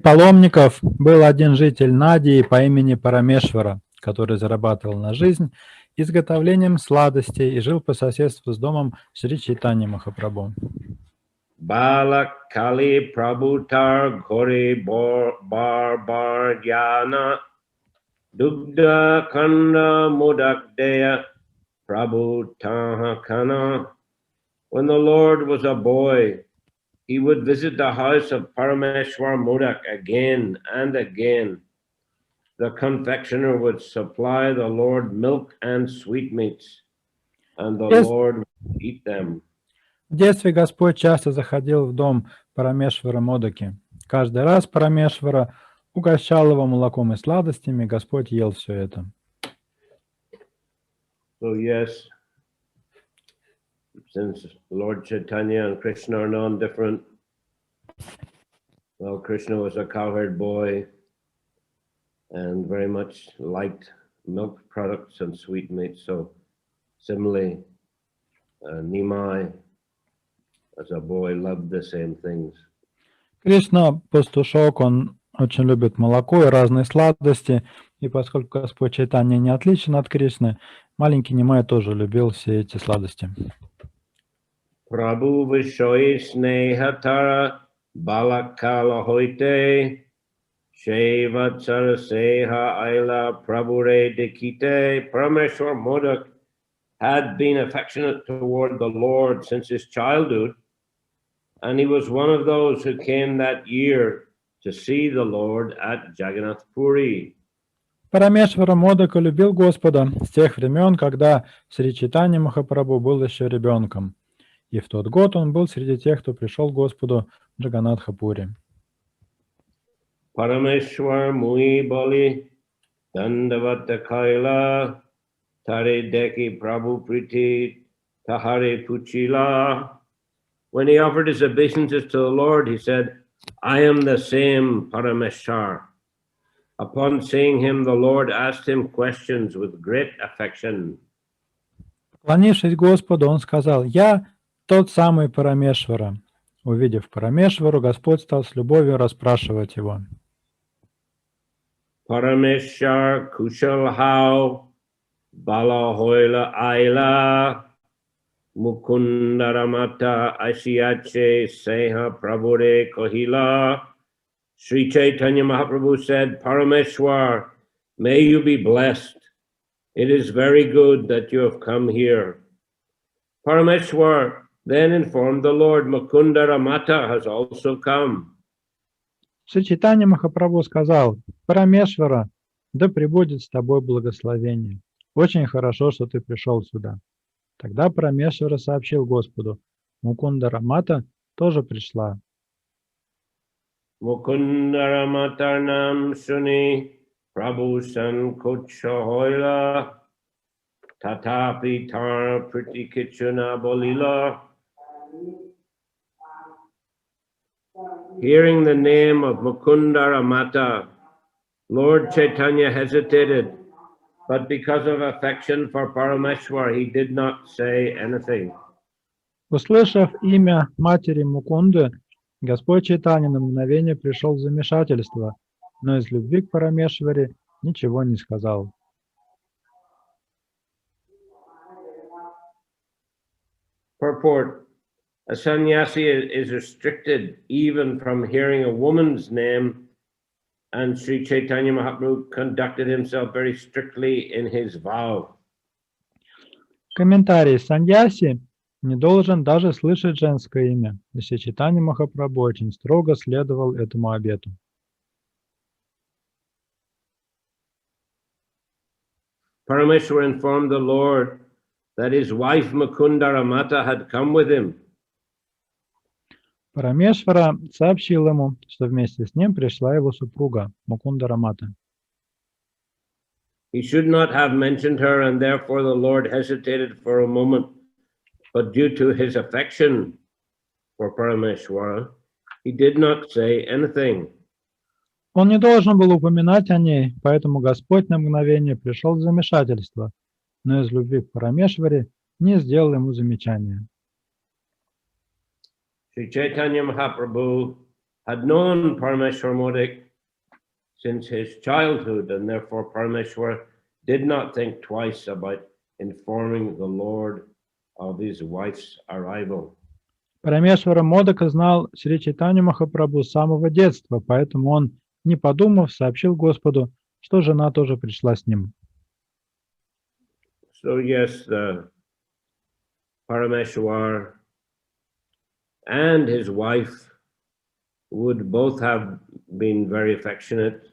паломников был один житель Надии по имени Парамешвара, который зарабатывал на жизнь изготовлением сладостей и жил по соседству с домом Шри Чайтаньи Махапрабху. Balakali Prabhutar Gori Bar Jnana Dugda Kanda Modak Deya Prabhu Tahakana. When the Lord was a boy, he would visit the house of Parameshwar Modak again and again. The confectioner would supply the Lord milk and sweetmeats, and the Lord would eat them. В детстве Господь часто заходил в дом Парамешвара Модаки. Каждый раз Парамешвара угощал его молоком и сладостями, Господь ел все это. So yes, since Lord Chaitanya and Krishna are non-different, well, Krishna was a cowherd boy and very much liked milk products and sweetmeats. So similarly, Nimai, as a boy, loved the same things. Кришна, пастушок, он очень любит молоко и разные сладости, и поскольку Господь Чайтанья не отличен от Кришны, маленький Нимай тоже любил все эти сладости. Prabhu Vishoi Snehatara Balakala Hoite Shevatsara Seha Aila Prabhure Dekite. Parameshwar Modak had been affectionate toward the Lord since his childhood, and he was one of those who came that year to see the Lord at Jagannath Puri. Парамешвара Модака любил Господа с тех времен, когда Шри Чайтанья Махапрабху был еще ребенком. И в тот год он был среди тех, кто пришел к Господу в Джаганнатха-Пури. Parameshwar Mui Bali Dandavata Kaila Tare Deki Prabhu Priti Tahare Puchila. When he offered his obeisances to the Lord, he said, I am the same Parameshwar. Upon seeing him, the Lord asked him questions with great affection. Поклонившись Господу, он сказал, «Я тот самый Парамешвара». Увидев Парамешвару, Господь стал с любовью расспрашивать его. Parameshwar Kushal Hao Bala Hoila Aila Mukundaramata Ashiache Seha Prabhure Kohila. Sri Chaitanya Mahaprabhu said, Parameshwar, may you be blessed. It is very good that you have come here. Parameshwar then informed the Lord, Mukunda Ramata has also come. Шри Чайтанья Махапрабху сказал, «Парамешвара, да пребудет с тобой благословение. Очень хорошо, что ты пришел сюда». Тогда Парамешвара сообщил Господу, Мукунда Рамата тоже пришла. Mukunda Ramatarnam Shuni Prabhu Sankocha Hoila Tatapi Tar Pritikichuna Bolila. Hearing the name of Mukunda Ramata, Lord Chaitanya hesitated, but because of affection for Parameshwar, he did not say anything. Услышав имя матери Мукунды, Господь Чайтанья на мгновение пришел в замешательство, но из любви к Парамешваре ничего не сказал. Purport: a sannyasi is restricted even from hearing a woman's name, and Sri Chaitanya Mahaprabhu conducted himself very strictly in his vow. Комментарий. Саньяси не должен даже слышать женское имя, и Шри Чайтанья Махапрабху очень строго следовал этому обету. Parameshwar informed the Lord that his wife Mukunda Ramata had come with him. Парамешвара сообщил ему, что вместе с ним пришла его супруга Мукунда Рамата. He should not have mentioned her, and therefore the Lord hesitated for a moment. But due to his affection for Parameshwara, he did not say anything. Он не должен был упоминать о ней, поэтому Господь на мгновение пришел в замешательство, но из любви к Парамешваре не сделал ему замечания. Sri Chaitanya Mahaprabhu had known Parameshwar Modik since his childhood, and therefore Parameshwar did not think twice about informing the Lord of his wife's arrival. Парамешвара Модока знал Шри Чайтанью Махапрабху с самого детства, поэтому он, не подумав, сообщил Господу, что жена тоже пришла с ним. So yes, the Parameshwar and his wife would both have been very affectionate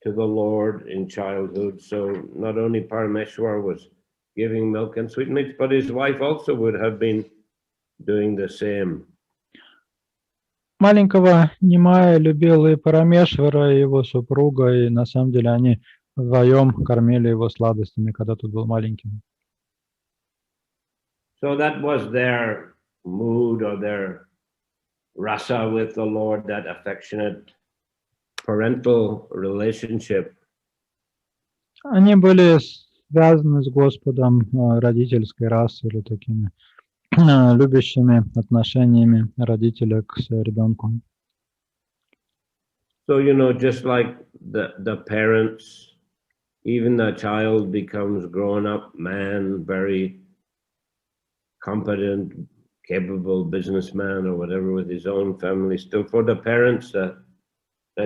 to the Lord in childhood. So not only Parameshwar was giving milk and sweetmeats, but his wife also would have been doing the same. Маленького Нимая любил и Парамешвара, и его супруга, и на самом деле они вдвоем кормили его сладостями, когда тот был маленьким. So that was their mood or their rasa with the Lord, that affectionate parental relationship. Они были связаны с Господом родительской расой или такими любящими отношениями родителя к ребенку. So, you know, just like the parents, even the child becomes grown up man, very competent, capable businessman or whatever with his own family. Still for the parents, the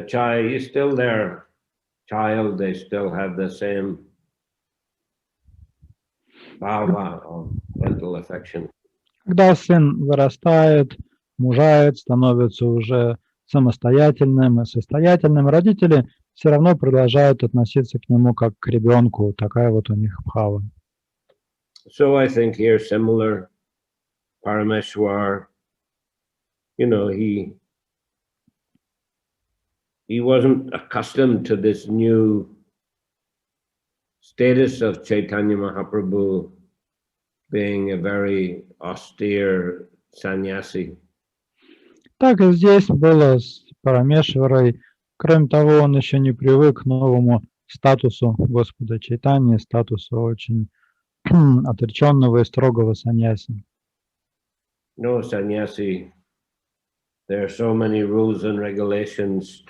child is still their child. They still have the same bhava of parental affection. Когда сын вырастает, мужает, становится уже самостоятельным и состоятельным, родители все равно продолжают относиться к нему как к ребенку. Такая вот у них бхава. So I think here similar, Parameshwar, you know, he wasn't accustomed to this new status of Chaitanya Mahaprabhu being a very austere sannyasi. Так и здесь было с Парамешварой. Кроме того, он еще не привык к новому статусу Господа Чайтаньи, статусу очень отреченного и строгого саньяси. No sannyasi, there are so many rules and regulations,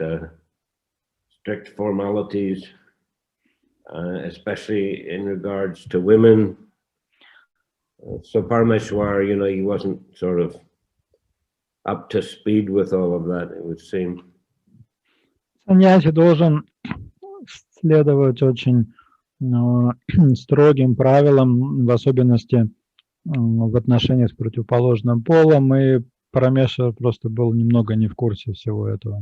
strict formalities, especially in regards to women. So Parameshwar, you know, he wasn't sort of up to speed with all of that, it would seem. Саньяси должен следовать очень строгим правилам, в особенности в отношениях с противоположным полом, и Парамешвар просто был немного не в курсе всего этого.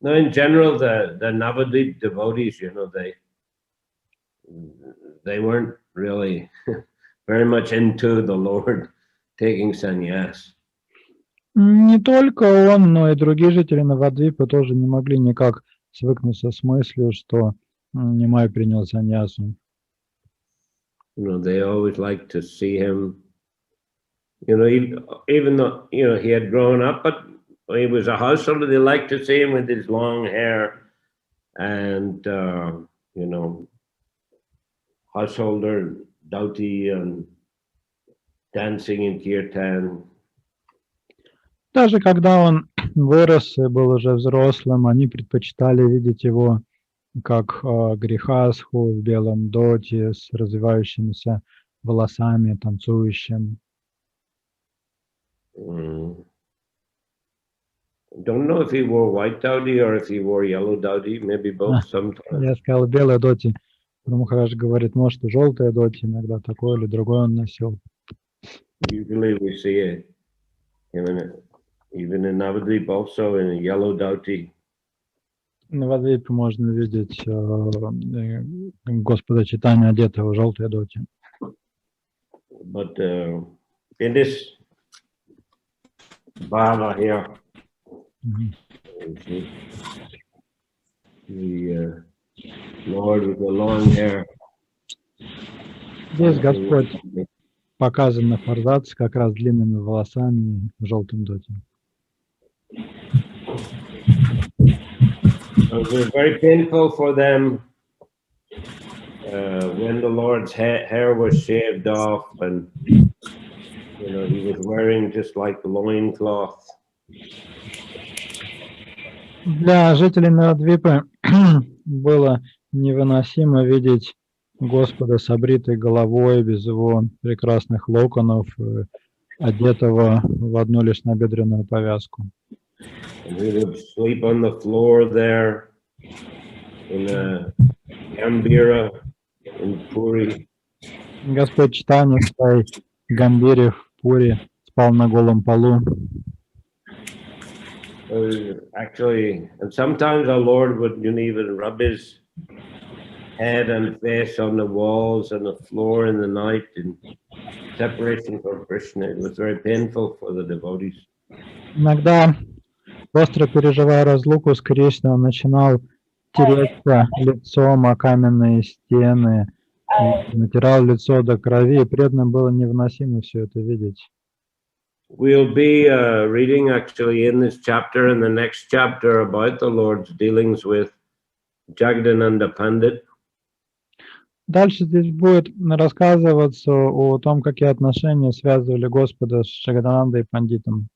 No, in general, the Navadvip devotees, you know, they weren't really very much into the Lord taking sannyas. Не только он, но и другие жители Навадвипа тоже не могли никак свыкнуться с мыслью, что Нимай принял саньясу. You know, they always liked to see him, you know, even though, you know, he had grown up, but he was a householder, they liked to see him with his long hair and, you know, householder dhoti and dancing in kirtan. Даже когда он вырос и был уже взрослым, они предпочитали видеть его как грехасху в белом доте с развивающимися волосами, танцующим. Don't know if he wore white dhoti or if he wore yellow dhoti, maybe both sometimes. Я сказал белая доти. Махарадж говорит, может и желтая доти, иногда такое или другое он носил. Usually we see it even in Navadvip also in a yellow dhoti. На Вадвипе можно видеть Господа Чайтанью, одетого в желтые доти. But in this bhava here, the Lord with the long hair. Здесь Господь показан на форзаце как раз длинными волосами в желтом доте. It was very painful for them when the Lord's hair was shaved off, and you know he was wearing just like loincloth. Для жителей Навадвипы было невыносимо видеть Господа с обритой головой, без его прекрасных локонов, одетого в одну лишь набедренную повязку. And he would sleep on the floor there in a Gambira in Puri. Господь Чайтаньи в своей Гамбире в Пури спал на голом полу. Actually, and sometimes our Lord would even rub his head and face on the walls and the floor in the night in separation from Krishna. It was very painful for the devotees. Иногда, остро переживая разлуку с Кришной, он начинал тереться лицом о каменные стены, и натирал лицо до крови, и преданным было невыносимо все это видеть. We'll be reading actually in this chapter and the next chapter about the Lord's dealings with Jagadananda Pandit. Дальше здесь будет рассказываться о том, какие отношения связывали Господа с Джагаданандой Пандитом.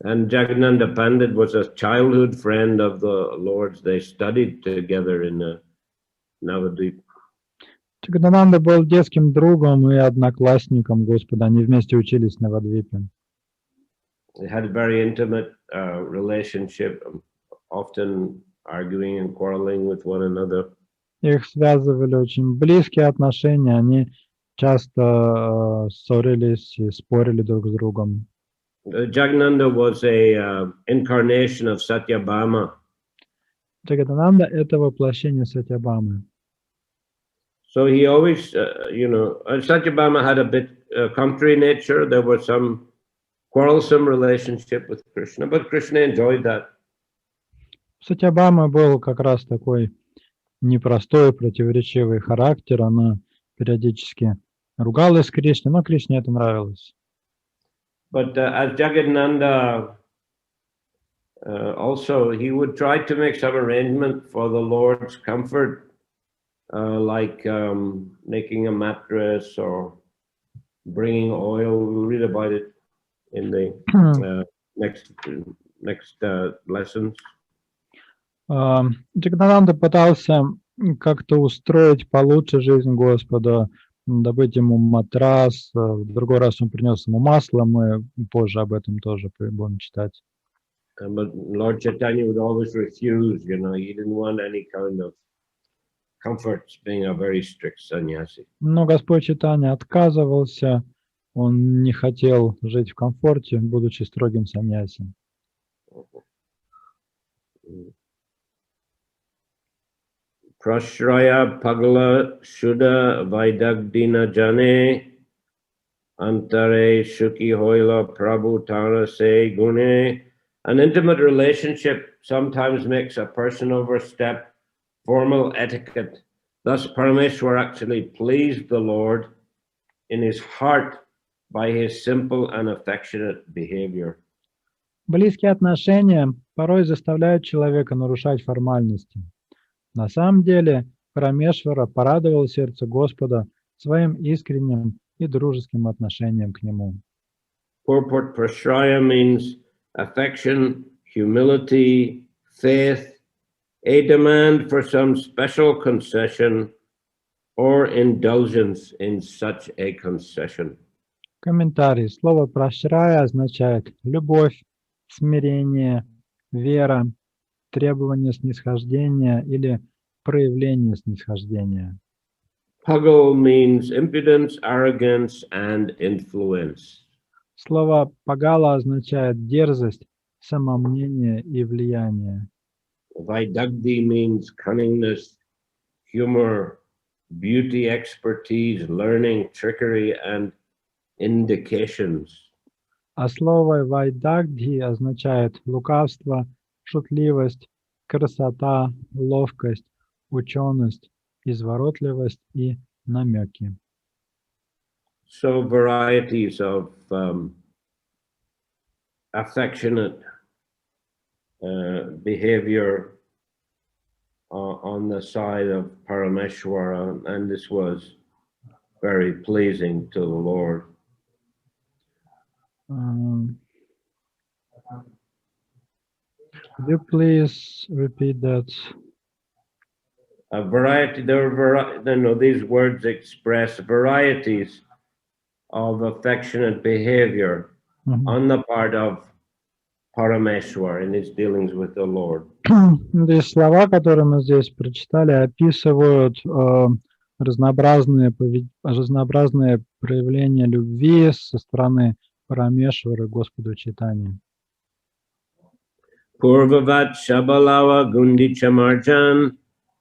And Jagadananda Pandit was a childhood friend of the Lord's. They studied together in Navadvip. Джагадананда был детским другом и одноклассником Господа. Они вместе учились в Навадвипе. They had a very intimate relationship, often arguing and quarreling with one another. Их связывали очень близкие отношения. Они часто ссорились и спорили друг с другом. Jagadananda was a incarnation of Satyabhama. Джагадананда – это воплощение Сатьябамы. So he always, Satyabhama had a bit contrary nature. There was some quarrelsome relationship with Krishna, but Krishna enjoyed that. Сатьябама был как раз такой непростой, противоречивый характер. Она периодически ругалась с Кришной, но Кришне это нравилось. But as Jagadananda, also he would try to make some arrangement for the Lord's comfort, like making a mattress or bringing oil. We'll read about it in the next lessons. Джагадананда пытался как-то устроить получше жизнь Господа, добыть ему матрас. В другой раз он принес ему масло, мы позже об этом тоже будем читать. But Lord Chaitanya would always refuse, he didn't want any kind of comforts, being a very strict sannyasi. Но Господь Чайтанья отказывался, он не хотел жить в комфорте, будучи строгим саньяси. Prashraya Pagala Shuddha Vaidagdina Jane Antare Shuki Hoila Prabhu Tara Se Gune. An intimate relationship sometimes makes a person overstep formal etiquette. Thus, Parameshwar actually pleased the Lord in his heart by his simple and affectionate behavior. Близкие отношения порой заставляют человека нарушать формальности. На самом деле, Парамешвара порадовал сердце Господа своим искренним и дружеским отношением к нему. Purport Prashraya means affection, humility, faith, a demand for some special concession or indulgence in such a concession. Комментарий. Слово «прашрая» означает любовь, смирение, вера, требование снисхождения или проявление снисхождения. Pagal means impudence, arrogance, and influence. Слово «пагала» означает дерзость, самомнение и влияние. Vaidagdi means cunningness, humor, beauty, expertise, learning, trickery, and indications. А слово «вайдагдхи» означает лукавство, шутливость, красота, ловкость, ученость, изворотливость и намеки. So varieties of affectionate behavior on the side of Parameshwara, and this was very pleasing to the Lord. Could you please repeat that? A variety, these words express varieties of affectionate behavior on the part of Parameshwar in his dealings with the Lord. Здесь слова, которые мы здесь прочитали, описывают разнообразные проявления любви со стороны Парамешвара Господу Чайтаньи. Purvavat Shabalawa Gundichamarjan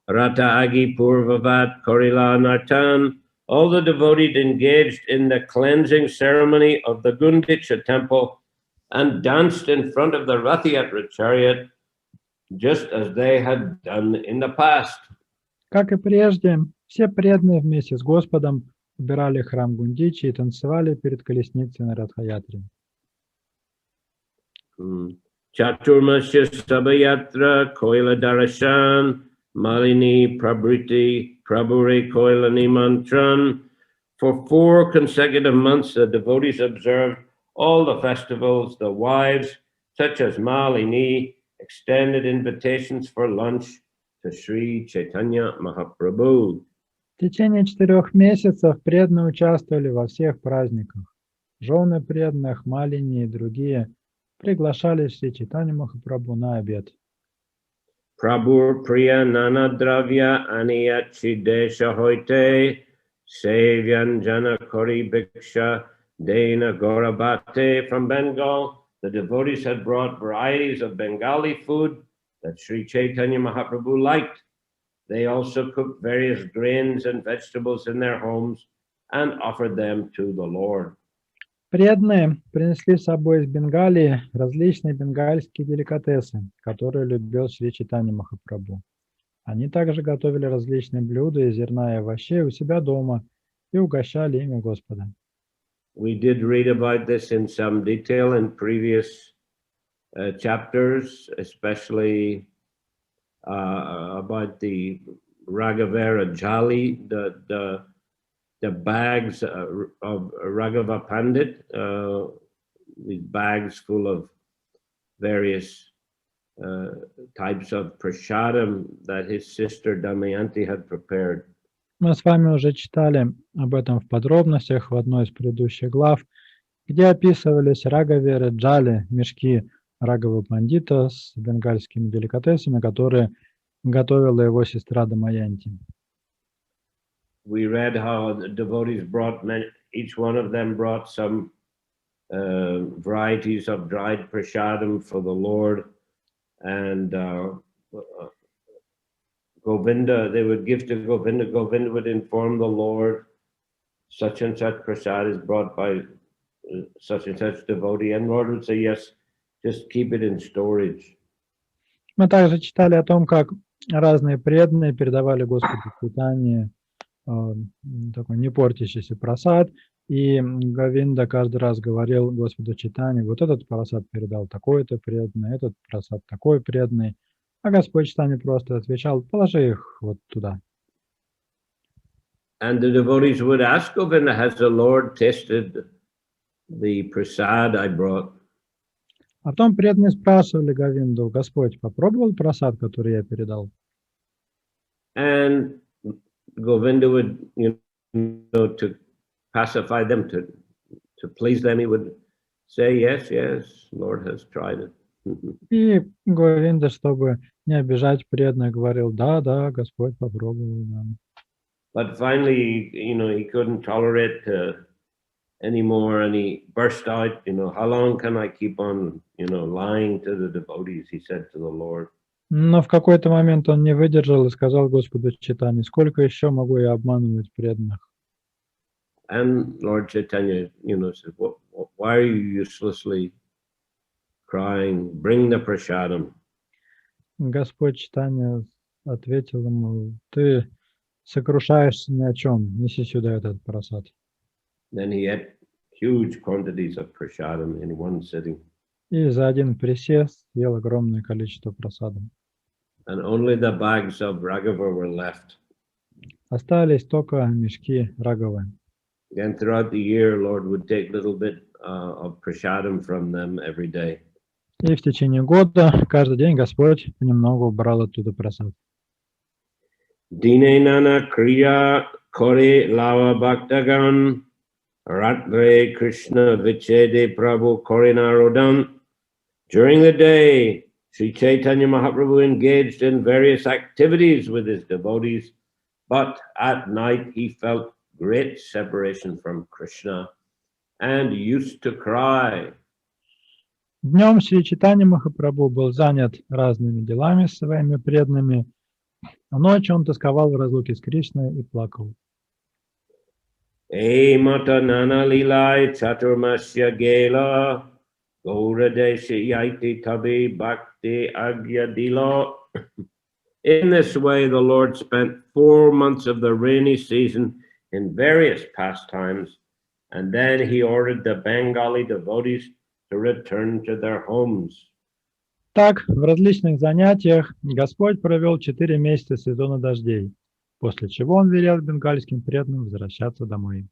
Rata Agi Purvavat Korila Nartan. All the devotees engaged in the cleansing ceremony of the Gundicha temple and danced in front of the Rathayatra chariot, just as they had done in the past. Как и прежде, все преданные вместе с Господом убирали храм Гундичи и танцевали перед колесницей на Радхаятре. Chaturmasya Sabayatra Koila Darashan Malini Prabriti Prabhure Koilani Mantran. For 4 consecutive months, the devotees observed all the festivals. The wives, such as Malini, extended invitations for lunch to Shri Chaitanya Mahaprabhu. В течение 4 месяцев преданные участвовали во всех праздниках. Жены преданных, Малини и другие приглашали Шри Чайтанью Махапрабху на обед. Prabhu Priya Nana Dravya Aniyachi Desha Hoite Sevyan Jana Kori Bhiksha Dena Gorabate. From Bengal, the devotees had brought varieties of Bengali food that Shri Chaitanya Mahaprabhu liked. They also cooked various grains and vegetables in their homes and offered them to the Lord. Преданные принесли с собой из Бенгалии различные бенгальские деликатесы, которые любил Шри Чайтанья Махапрабху. Они также готовили различные блюда из зерна и овощей у себя дома и угощали ими Господа. We did read about this in some detail in previous chapters, especially about the Raghavera Jali, the bags of Raghava Pandit, these bags full of various types of prasadam that his sister Damayanti had prepared. Мы с вами уже читали об этом в подробностях в одной из предыдущих глав, где описывались Рагавера Джали, мешки Рагава Пандита с бенгальскими деликатесами, которые готовила его сестра Дамаянти. We read how the devotees brought, each one of them brought some varieties of dried prasadam for the Lord, and Govinda, they would give to Govinda. Govinda would inform the Lord, such and such prasad is brought by such and such devotee, and Lord would say, yes, just keep it in storage. Мы также читали о том, как разные преданные передавали Господу Чайтанье такой не портящийся прасад, и Говинда каждый раз говорил Господу Чайтанье: вот этот прасад передал такой-то преданный, этот прасад такой преданный, а Господь Чайтанья просто отвечал: положи их вот туда. And the devotees would ask Govinda, has the Lord tasted the prasad I brought? А потом преданные спрашивали Говинду: Господь попробовал прасад, который я передал? And Govinda would, to pacify them, to please them, he would say, yes, yes, Lord has tried it. И Говинда, чтобы не обижать преданных, говорил: да, да, Господь попробовал. Да. But finally, he couldn't tolerate anymore, and he burst out, how long can I keep on, lying to the devotees, he said to the Lord. Но в какой-то момент он не выдержал и сказал Господу Чайтанье: сколько еще могу я обманывать преданных? And Lord Chaitanya, said, why are you uselessly crying? Bring the prasadam. Господь Чайтанья ответил ему: ты сокрушаешься ни о чем, неси сюда этот прасад. Then he ate huge quantities of prasadam in one sitting. И за один присест съел огромное количество прасада. And only the bags of Raghava were left. Остались только мешки Рагавы. Then throughout the year, Lord would take a little bit of prasadam from them every day. И в течение года каждый день Господь понемногу убрал оттуда просад. Dine nana kriya kore lava bhaktagan Hare Krishna vichede prabhu korinarodam. During the day, Sri Chaitanya Mahaprabhu engaged in various activities with his devotees, but at night he felt great separation from Krishna and used to cry. Днем Шри Чайтаньи Махапрабху был занят разными делами с своими преданными, а ночью он тосковал в разлуке с Кришной и плакал. Ey mata nana lilai chaturmasya gela Goda deshi yaiti tabi bhakti Antья-лила. In this way, the Lord spent 4 months of the rainy season in various pastimes, and then he ordered the Bengali devotees to return to their homes. Так, в различных занятиях Господь провел 4 месяца сезона дождей, после чего он велел бенгальским преданным возвращаться домой.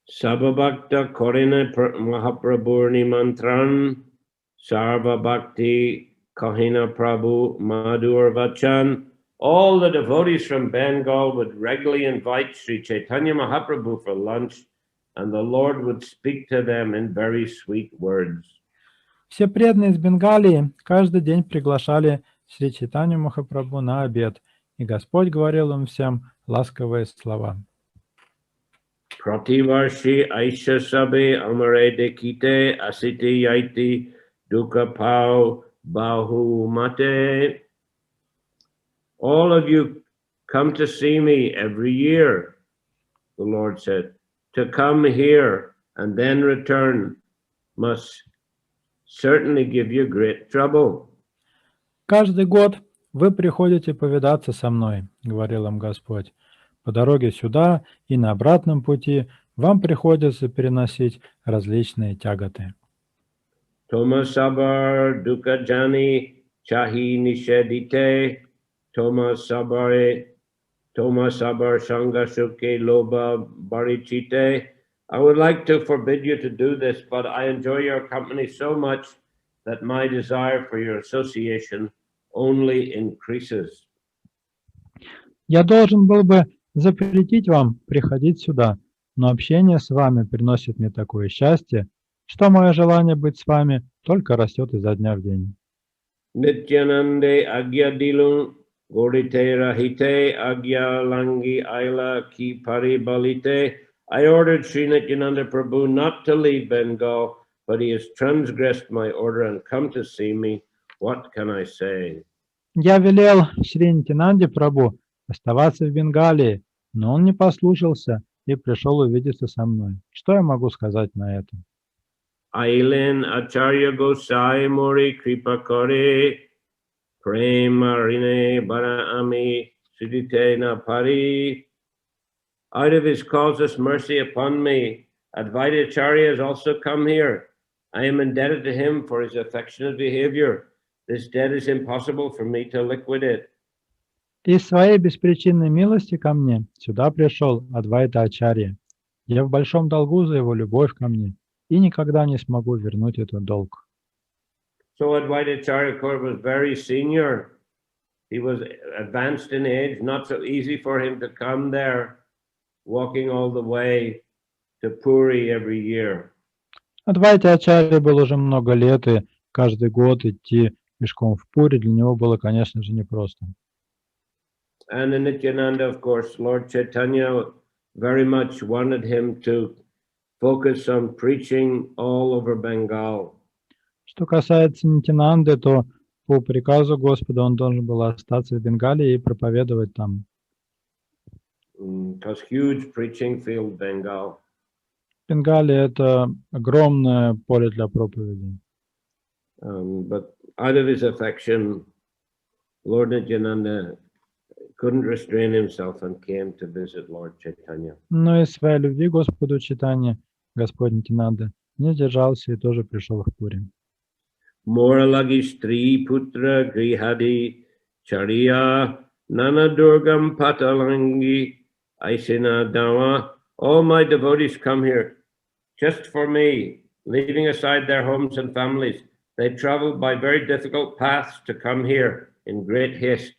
Sabhabhakta Korina Mahaprabhurni Mantran Sarva Bhakti Kahina Prabhu Madhur Vachan. All the devotees from Bengal would regularly invite Sri Chaitanya Mahaprabhu for lunch, and the Lord would speak to them in very sweet words. Все преданные из Бенгалии каждый день приглашали Шри Чайтанью Махапрабху на обед, и Господь говорил им всем ласковые слова. Prativarshi Aisha Sabe Amare Dekite Asiti Yaiti Duka Pau Bahu Mate. All of you come to see me every year, the Lord said. To come here and then return must certainly give you great trouble. Каждый год вы приходите повидаться со мной, говорил им Господь. По дороге сюда и на обратном пути вам приходится переносить различные тяготы. Toma sabar dukkha jani chahi nishedite Toma sabar sanga shuke loba barichite. I would like to forbid you to do this, but I enjoy your company so much that my desire for your association only increases. Я должен был бы запретить вам приходить сюда, но общение с вами приносит мне такое счастье, что мое желание быть с вами только растет изо дня в день. Nityanande agya dilung gorite rahite agya langi aila ki paribalite. I ordered Sri Nityananda Prabhu not to leave Bengal, but he has transgressed my order and come to see me. What can I say? Я велел Шри Нитянанде Прабху оставаться в Бенгалии, но он не послушался и пришел увидеться со мной. Что я могу сказать на это? Ailen Acharya Gosai Mori Kripa Kore Prema Rine Bara Ami Sudite Na Pari. Out of his causeless mercy upon me, Advaita Acharya has also come here. I am indebted to him for his affectionate behavior. This debt is impossible for me to liquidate. Из своей беспричинной милости ко мне сюда пришел Адвайта Ачарья. Я в большом долгу за его любовь ко мне и никогда не смогу вернуть этот долг. So Advaita Acharya was very senior. He was advanced in age, not so easy for him to come there, walking all the way to Puri every year. Адвайта Ачарья был уже много лет, и каждый год идти пешком в Пури для него было, конечно же, непросто. And in Nityananda, of course, Lord Chaitanya very much wanted him to focus on preaching all over Bengal. Что касается Нитянанды, то по приказу Господа он должен был остаться в Бенгалии и проповедовать там. Because huge preaching field Bengal. Бенгалия – это огромное поле для проповеди. But out of his affection, Lord Nityananda couldn't restrain himself and came to visit Lord Chaitanya. Но из своей любви к Господу Чайтаньи Господь Нитянанда не сдержался и тоже пришел в Пури. Moralagi Stri Putra Grihadi Chariya Nana Durgam Patalangi Aisina Dawa. All my devotees come here just for me, leaving aside their homes and families. They traveled by very difficult paths to come here in great haste.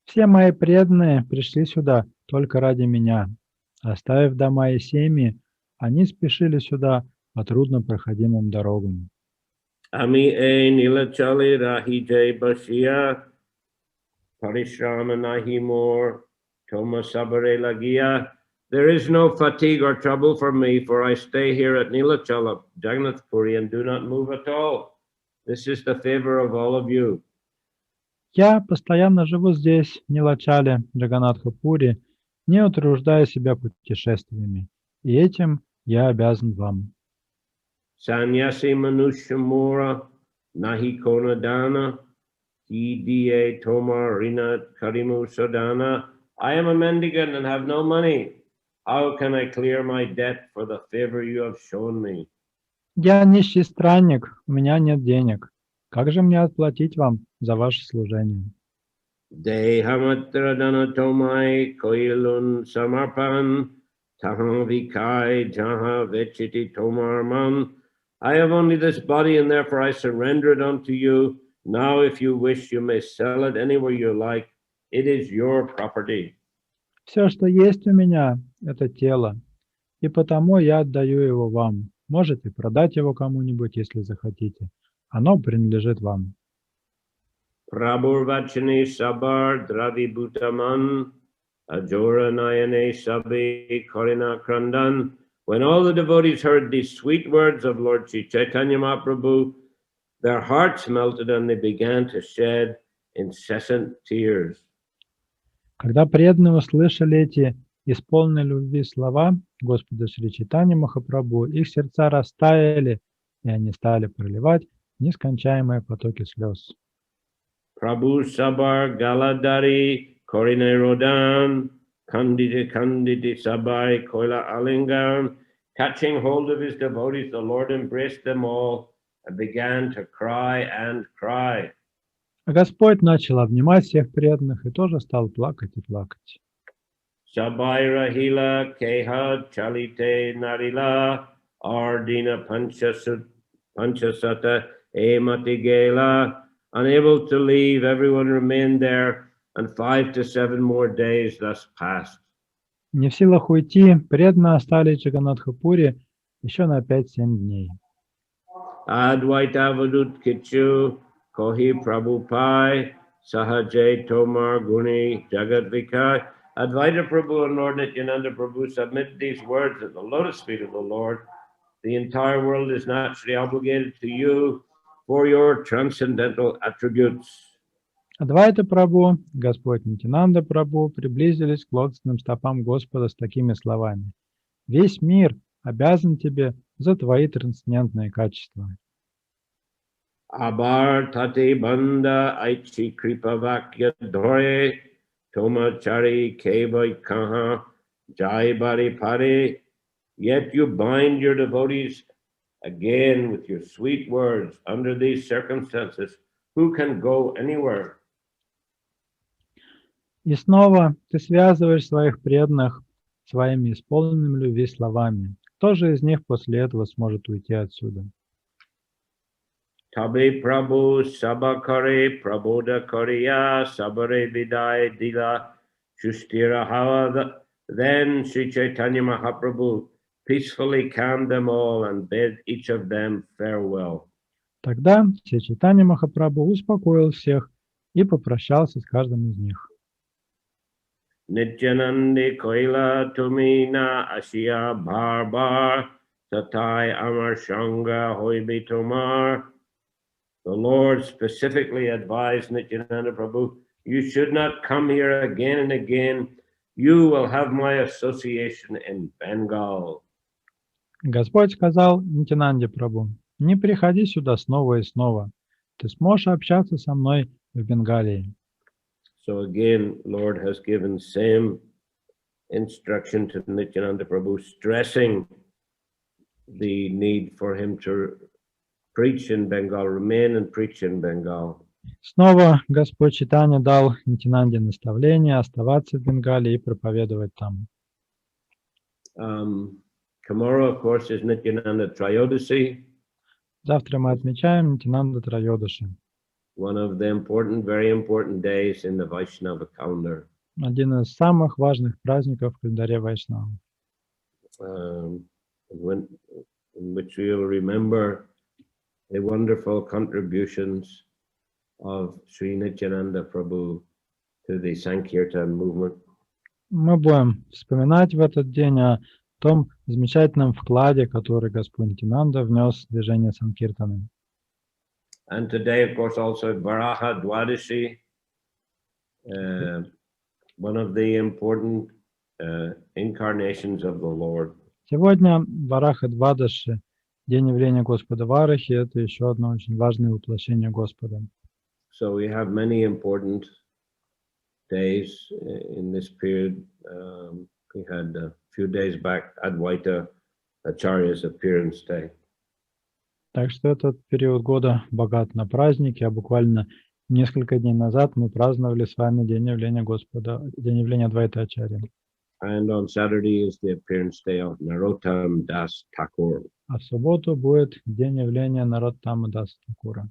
Все мои преданные пришли сюда только ради меня. Оставив дома и семьи, они спешили сюда по труднопроходимым дорогам. Ami e nilachali rahi jay bashia, parishrama nahi more, toma sabare lagia. There is no fatigue or trouble for me, for I stay here at Nilachala, Jagannath Puri, and do not move at all. This is the favor of all of you. Я постоянно живу здесь, в Нилачале, Джаганнатха-Пури, не утруждая себя путешествиями, и этим я обязан вам. Sanyasi manushamura nahi konadana, ki diye tomar rina karimu sadana. I am a mendicant and have no money. How can I clear my debt for the favor you have shown me? Я нищий странник, у меня нет денег. Как же мне отплатить вам за ваше служение? Dehamatradana tomai koilun samarpan, tahan vikai jaha vechiti tomarman. I have only this body, and therefore I surrender it unto you. Now, if you wish, you may sell it anywhere you like. It is your property. Все, что есть у меня, это тело, и потому я отдаю его вам. Можете продать его кому-нибудь, если захотите. Оно принадлежит вам. Prabhur vachani sabar dravi bhutaman, ajora nayane sabi korina krandan. When all the devotees heard these sweet words of Lord Shri Chaitanya Mahaprabhu, their hearts melted and they began to shed incessant tears. Когда преданные услышали эти исполненные любви слова Господа Шри Чайтаньи Махапрабху, их сердца растаяли, и они стали проливать нескончаемые потоки слез. Prabhu sabar galadari korine rodan, kanditi kanditi sabai koila alingan. Catching hold of his devotees, the Lord embraced them all and began to cry and cry. А Господь начал обнимать всех преданных и тоже стал плакать и плакать. Sabai rahila keha chalite narila ardina panchasata ematigela. Unable to leave, everyone remained there, and 5 to 7 more days thus passed. Не в силах уйти, преданные остались в Джаганнатха-Пури еще на 5-7 дней. Advaita vadut kichu kohi prabhupai sahajay tomar guni jagat vikai. Advaita Prabhu and Lord Nityananda Prabhu submit these words at the lotus feet of the Lord. The entire world is naturally obligated to you for your transcendental attributes. Адвайта Прабху, Господь Нитянанда Прабху приблизились к лотосным стопам Господа с такими словами. Весь мир обязан тебе за твои трансцендентные качества. Abar tate banda aichi kripa vakya dore tomachari keva kaha jai bari pare. Yet you bind your devotees again with your sweet words. Under these circumstances, who can go anywhere? И снова ты связываешь своих преданных своими исполненными любви словами. Кто же из них после этого сможет уйти отсюда? Tabe Prabhu Sabakare Prabodha Kariya Sabare Vidai Dila Shustira Hava. Then Sri Chaitanya Mahaprabhu peacefully calmed them all and bid each of them farewell. Тогда Шри Чайтанья Махапрабху успокоил всех и попрощался с каждым из них. Nityanandi Koila Tumina Asya Barbar Tatai Amar Shanga Hoibi Tomar. The Lord specifically advised Nityananda Prabhu, you should not come here again and again. You will have my association in Bengal. Господь сказал Нитянанде Прабху, не приходи сюда снова и снова. Ты сможешь общаться со мной в Бенгалии. So again, Lord has given same instruction to Nityananda Prabhu, stressing the need for him to preach in Bengal, remain and preach in Bengal. Снова Господь Чайтанья дал Нитянанде наставление оставаться в Бенгалии и проповедовать там. Tomorrow, of course, is Nityananda Trayodasi, Завтра мы отмечаем Нитянанда Трайодаши, one of the very important days in the Vaishnava calendar. один из самых важных праздников в календаре Вайшнава, In which we will remember the wonderful contributions of Sri Nityananda Prabhu to the Sankirtan movement. Мы будем вспоминать в этот день о том замечательном вкладе, который Господь Нитянанда внес в движение Санкиртаны. And today, of course, also Varaha Dwadashi, one of the important incarnations of the Lord. Сегодня Вараха Двадаши, день явления Господа Варахи, это еще одно очень важное воплощение Господа. So we have many important days in this period. We had a few days back Advaita Acharya's appearance day. Так что этот период года богат на праздники, а буквально несколько дней назад мы праздновали с вами день явления Господа, день явления Адвайта Ачарьи. And on Saturday is the appearance day of Narottam Das Thakur. А в субботу будет день явления Нароттама Даса Такура.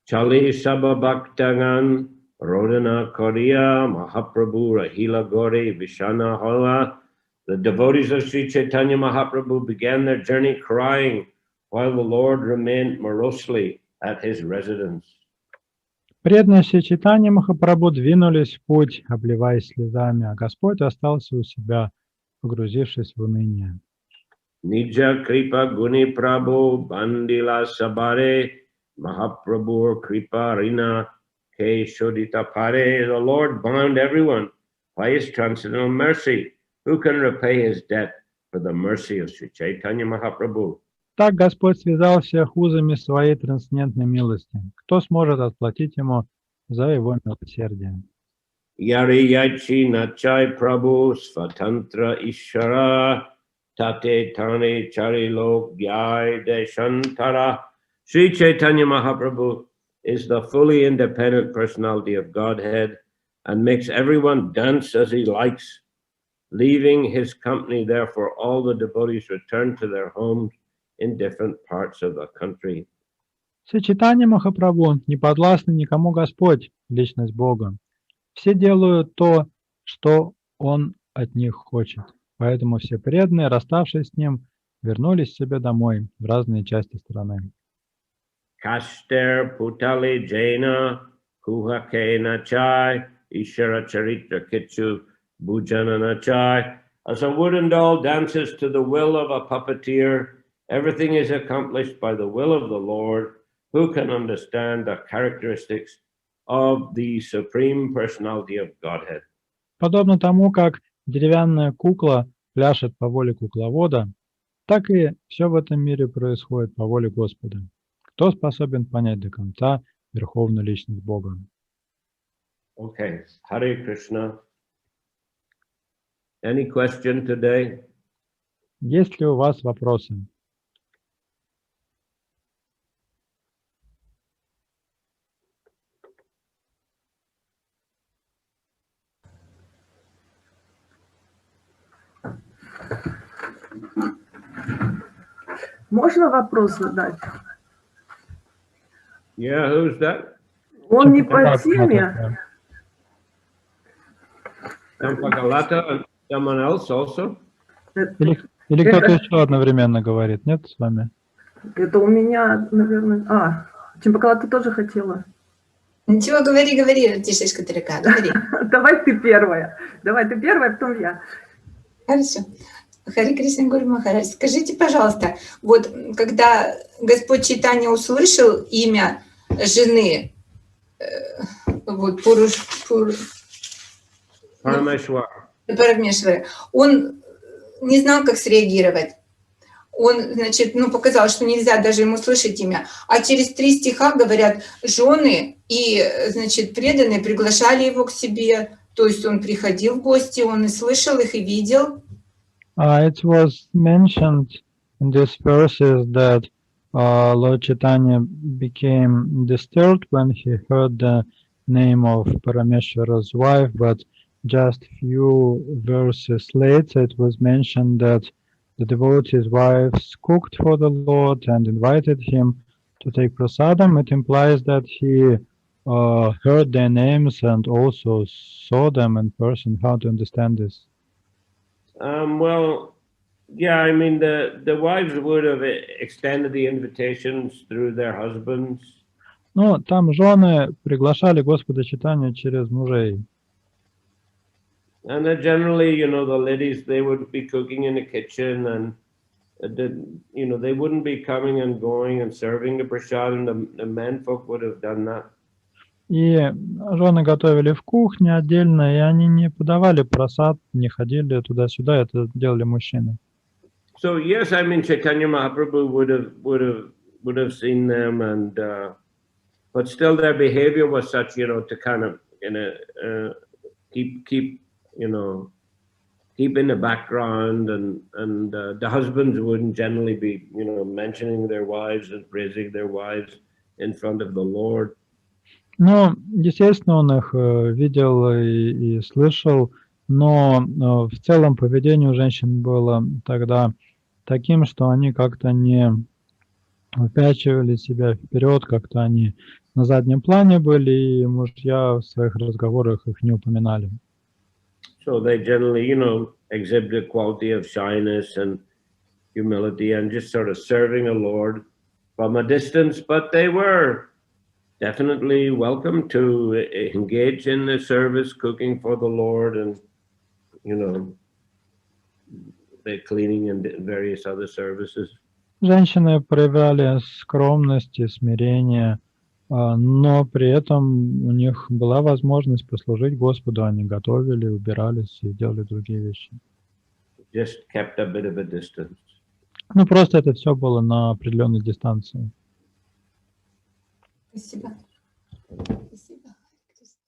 Chali Sabha Bhaktangan Rodana Koriya Mahaprabhu Rahila Gori Vishana Hala. The devotees of Sri Chaitanya Mahaprabhu began their journey crying while the Lord remained morosely at his residence. Преданные Шри Чайтаньи Махапрабху двинулись в путь, обливаясь слезами, а Господь остался у себя, погрузившись в уныние. Nija Kripa Guni Prabhu Bandila Sabare Mahaprabhu Kripa Rina Ke Shodita Pare. The Lord bound everyone by his transcendental mercy. Who can repay his debt for the mercy of Sri Chaitanya Mahaprabhu? Так Господь связал всех узами своей трансцендентной милости. Кто сможет отплатить ему за его милосердие? Yari Yachi Nachai Prabhu Svatantra Ishara Tate Tane Chari Lok Gyai Deshantara. Sri Chaitanya Mahaprabhu is the fully independent personality of Godhead and makes everyone dance as he likes. Leaving his company, therefore, all the devotees return to their homes in different parts of the country. Шри Чайтаньи Махапрабху не подвластный никому Господь, личность Бога. Все делают то, что Он от них хочет. Поэтому все преданные, расставшись с Ним, вернулись к себе домой в разные части страны. Kaster Putali Jaina Kuhake Nachai Ishara Charitra Kitchu Bhujana Nachai. As a wooden doll dances to the will of a puppeteer, everything is accomplished by the will of the Lord. Who can understand the characteristics of the Supreme Personality of Godhead? Подобно тому, как деревянная кукла пляшет по воле кукловода, так и все в этом мире происходит по воле Господа. Кто способен понять до конца Верховную Личность Бога? Okay, Hare Krishna. Any question today? Есть ли у вас вопросы? Можно вопрос задать? Yeah, who's that? Он не по теме. Sampakalata and someone else also? Или кто-то еще одновременно говорит, нет, с вами? Это у меня, наверное... Чемпакала, ты тоже хотела? Ничего, говори, Тишечка Тарика, говори. Давай ты первая, потом я. Хорошо. Харе Кришна Гуру Махарадж, скажите, пожалуйста, вот когда Господь Чайтанья услышал имя жены, вот Парамешвара, он не знал, как среагировать. Он, значит, показал, что нельзя даже ему слышать имя. А через 3 стиха говорят, жены и, значит, преданные приглашали его к себе. То есть он приходил в гости, он и слышал их, и видел. It was mentioned in these verses that Lord Chaitanya became disturbed when he heard the name of Parameshwara's wife, but just few verses later, it was mentioned that the devotee's wives cooked for the Lord and invited him to take prasadam. It implies that he heard their names and also saw them in person. How to understand this? Well, yeah, I mean, the wives would have extended the invitations through their husbands. Ну, там жены приглашали Господа Чайтанью через мужей. And then generally, you know, the ladies, they would be cooking in the kitchen, and you know, they wouldn't be coming and going and serving the prasad, and the men folk would have done that. И жены готовили в кухне отдельно, и они не подавали просад, не ходили туда-сюда, это делали мужчины. So yes, I mean, Chaitanya Mahaprabhu would have seen them, and but still their behavior was such, you know, to kind of, you know, keep you know, keep in the background, and the husbands wouldn't generally be, you know, mentioning their wives and praising their wives in front of the Lord. Ну, естественно, он их видел и слышал, но в целом поведение у женщин было тогда таким, что они как-то не впячивали себя вперед, как-то они на заднем плане были, и мужья в своих разговорах их не упоминали. So they generally, you know, exhibit a quality of shyness and humility and just sort of serving the Lord from a distance, but they were definitely welcome to engage in the service, cooking for the Lord, and, you know, the cleaning and various other services. Женщины проявляли скромность и смирение, но при этом у них была возможность послужить Господу, они готовили, убирались и делали другие вещи. Just kept a bit of a distance. Ну, просто это все было на определенной дистанции. Спасибо.